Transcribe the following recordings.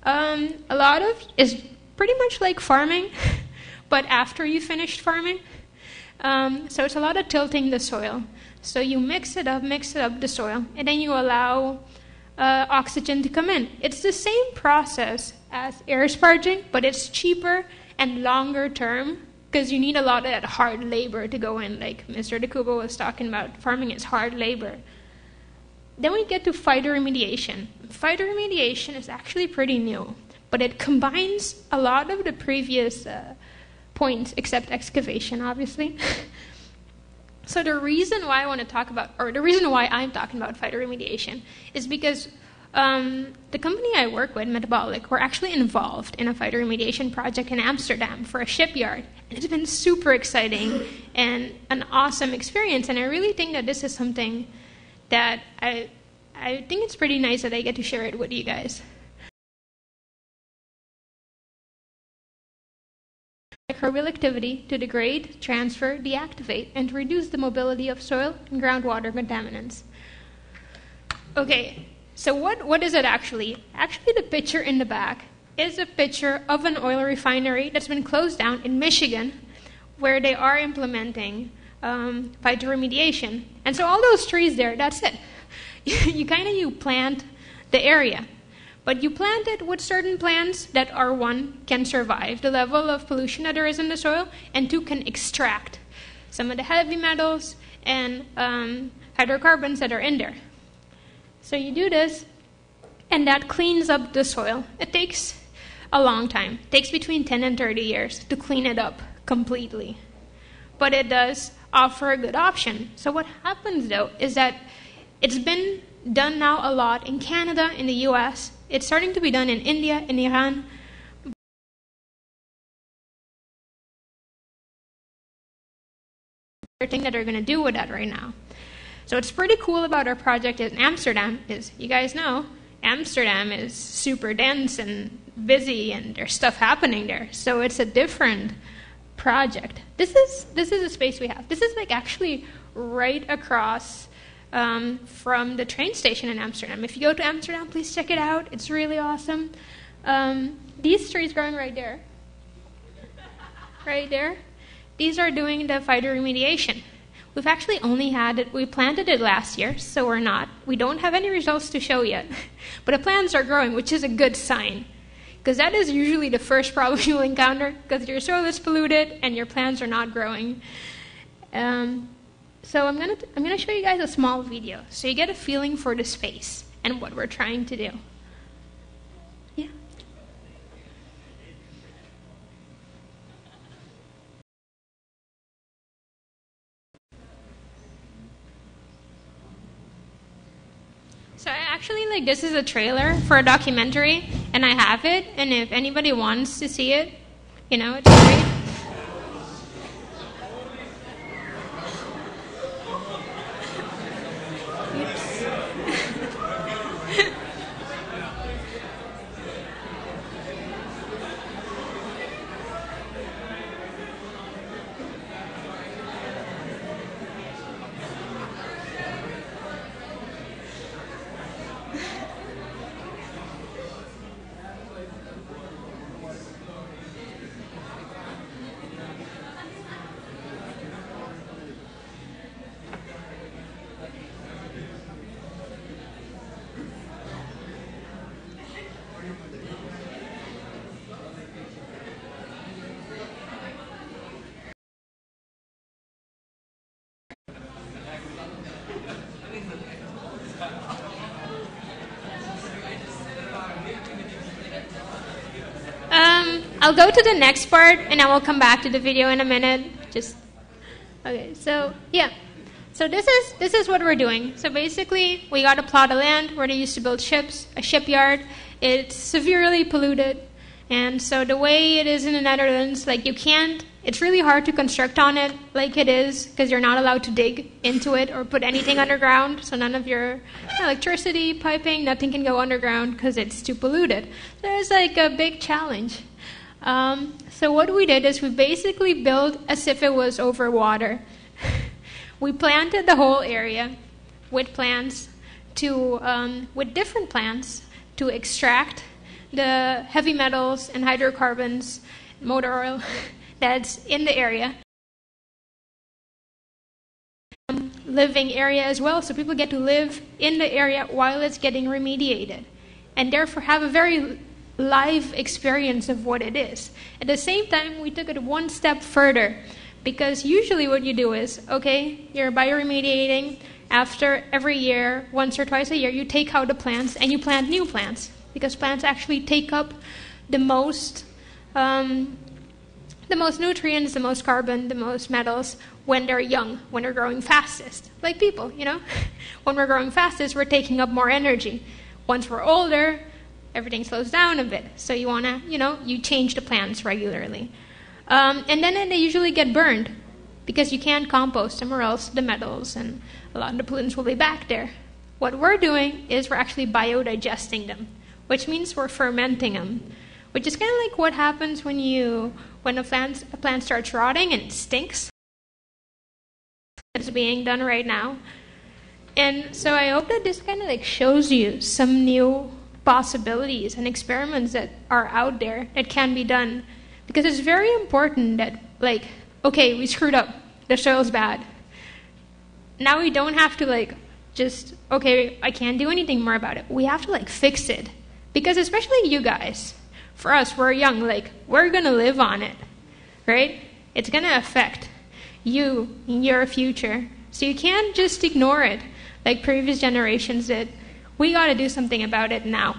A lot of is pretty much like farming, but after you finished farming. So it's a lot of tilting the soil. So you mix it up the soil, and then you allow oxygen to come in. It's the same process as air sparging, but it's cheaper and longer term because you need a lot of that hard labor to go in. Like Mr. DeCubo was talking about, farming is hard labor. Then we get to phytoremediation. Phytoremediation is actually pretty new, but it combines a lot of the previous points, except excavation, obviously. So the reason why I want to talk about, or the reason why I'm talking about phytoremediation is because the company I work with, Metabolic, we're actually involved in a phytoremediation project in Amsterdam for a shipyard. And it's been super exciting and an awesome experience. And I really think that this is something that I think it's pretty nice that I get to share it with you guys. Microbial activity to degrade, transfer, deactivate, and to reduce the mobility of soil and groundwater contaminants. Okay, so what is it actually? Actually, the picture in the back is a picture of an oil refinery that's been closed down in Michigan, where they are implementing phytoremediation. And so all those trees there, that's it. You plant the area. But you plant it with certain plants that are, one, can survive the level of pollution that there is in the soil, and two, can extract some of the heavy metals and hydrocarbons that are in there. So you do this, and that cleans up the soil. It takes a long time. It takes between 10 and 30 years to clean it up completely. But it does offer a good option. So what happens, though, is that it's been done now a lot in Canada, in the US. It's starting to be done in India, in Iran. Thing that they're going to do with that right now. So what's pretty cool about our project in Amsterdam is, you guys know, Amsterdam is super dense and busy, and there's stuff happening there. So it's a different project. This is a space we have. This is like actually right across from the train station in Amsterdam. If you go to Amsterdam, please check it out. It's really awesome. These trees growing right there. Right there. These are doing the phytoremediation. We've actually only had it, we planted it last year, so we don't have any results to show yet. But the plants are growing, which is a good sign. Because that is usually the first problem you'll encounter, because your soil is polluted and your plants are not growing. So I'm gonna show you guys a small video, so you get a feeling for the space and what we're trying to do. Yeah. So actually, this is a trailer for a documentary, and I have it. And if anybody wants to see it, it's great. I'll go to the next part, and I will come back to the video in a minute. Okay. So yeah. So this is what we're doing. So basically, we got a plot of land where they used to build ships, a shipyard. It's severely polluted, and so the way it is in the Netherlands, it's really hard to construct on it like it is, because you're not allowed to dig into it or put anything underground. So none of your electricity, piping, nothing can go underground because it's too polluted. There's a big challenge. So what we did is we basically built as if it was over water. We planted the whole area with plants with different plants to extract the heavy metals and hydrocarbons, motor oil that's in the area. Living area as well, so people get to live in the area while it's getting remediated, and therefore have a very live experience of what it is. At the same time, we took it one step further, because usually what you do is, okay, you're bioremediating. After every year, once or twice a year, you take out the plants and you plant new plants, because plants actually take up the most nutrients, the most carbon, the most metals when they're young, when they're growing fastest. Like people, you know? When we're growing fastest, we're taking up more energy. Once we're older, everything slows down a bit. So you want to, you change the plants regularly. And then they usually get burned because you can't compost them, or else the metals and a lot of the pollutants will be back there. What we're doing is we're actually biodigesting them, which means we're fermenting them, which is kind of like what happens when a plant starts rotting and it stinks. It's being done right now. And so I hope that this kind of like shows you some new possibilities and experiments that are out there that can be done. Because it's very important that, like, okay, we screwed up. The soil's bad. Now we don't have to, okay, I can't do anything more about it. We have to, fix it. Because especially you guys, for us, we're young, we're going to live on it, right? It's going to affect you in your future. So you can't just ignore it like previous generations did. We got to do something about it now.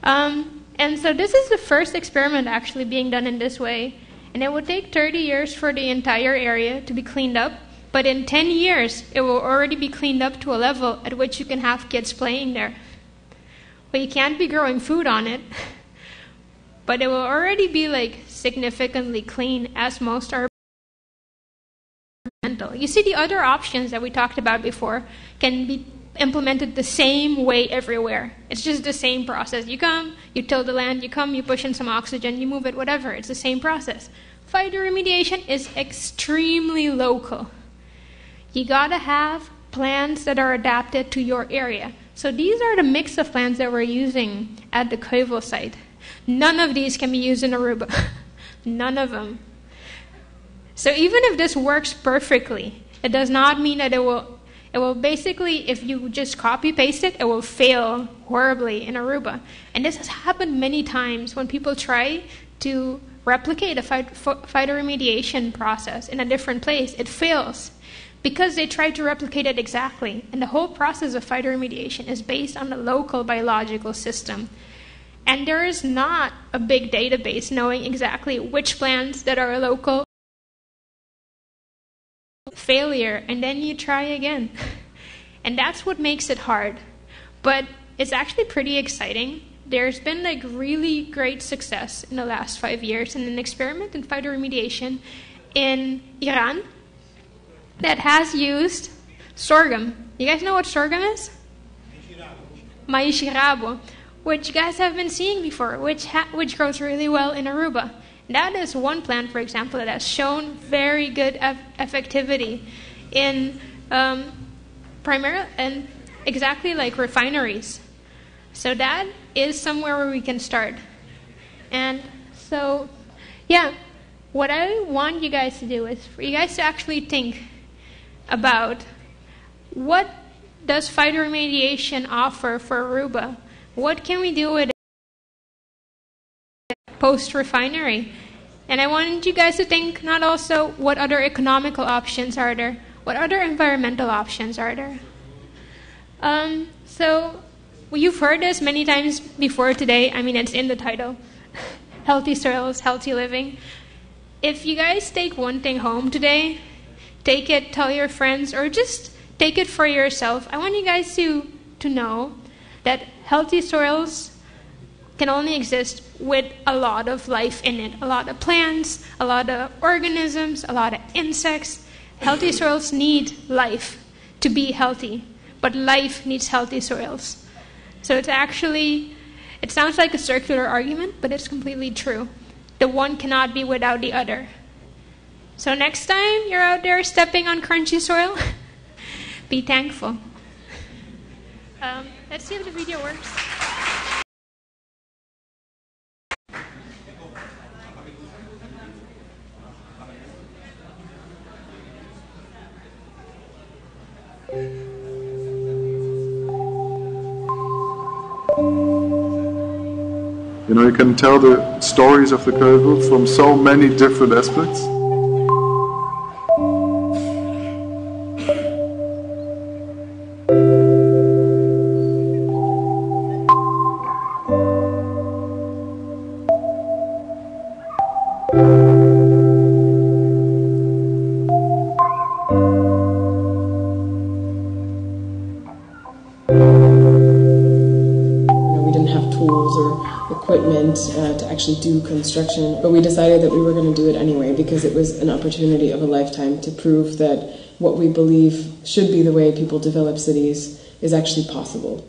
And so this is the first experiment actually being done in this way. And it would take 30 years for the entire area to be cleaned up. But in 10 years, it will already be cleaned up to a level at which you can have kids playing there. Well, you can't be growing food on it. But it will already be significantly clean, as most are. You see, the other options that we talked about before can be implemented the same way everywhere. It's just the same process. You come, you till the land, you push in some oxygen, you move it, whatever. It's the same process. Phytoremediation is extremely local. You gotta have plants that are adapted to your area. So these are the mix of plants that we're using at the Ceuvel site. None of these can be used in Aruba. None of them. So even if this works perfectly, it does not mean that it will basically, if you just copy-paste it, it will fail horribly in Aruba. And this has happened many times when people try to replicate a phytoremediation process in a different place. It fails because they try to replicate it exactly. And the whole process of phytoremediation is based on the local biological system. And there is not a big database knowing exactly which plants that are local. Failure, and then you try again. And that's what makes it hard. But it's actually pretty exciting. There's been really great success in the last 5 years in an experiment in phytoremediation in Iran that has used sorghum. You guys know what sorghum is? H.A.V.O, which you guys have been seeing before, which grows really well in Aruba. That is one plant, for example, that has shown very good effectivity in primarily and exactly like refineries. So that is somewhere where we can start. And so, yeah, what I want you guys to do is for you guys to actually think about what does phytoremediation offer for Aruba? What can we do with it post-refinery? And I wanted you guys to think not also what other economical options are there, what other environmental options are there. So you've heard this many times before today. I mean, it's in the title. Healthy soils, healthy living. If you guys take one thing home today, take it, tell your friends, or just take it for yourself. I want you guys to know that healthy soils can only exist with a lot of life in it. A lot of plants, a lot of organisms, a lot of insects. Healthy soils need life to be healthy, but life needs healthy soils. So it sounds like a circular argument, but it's completely true. The one cannot be without the other. So next time you're out there stepping on crunchy soil, be thankful. Let's see if the video works. You know, you can tell the stories of the Ceuvel from so many different aspects. To actually do construction, but we decided that we were going to do it anyway because it was an opportunity of a lifetime to prove that what we believe should be the way people develop cities is actually possible.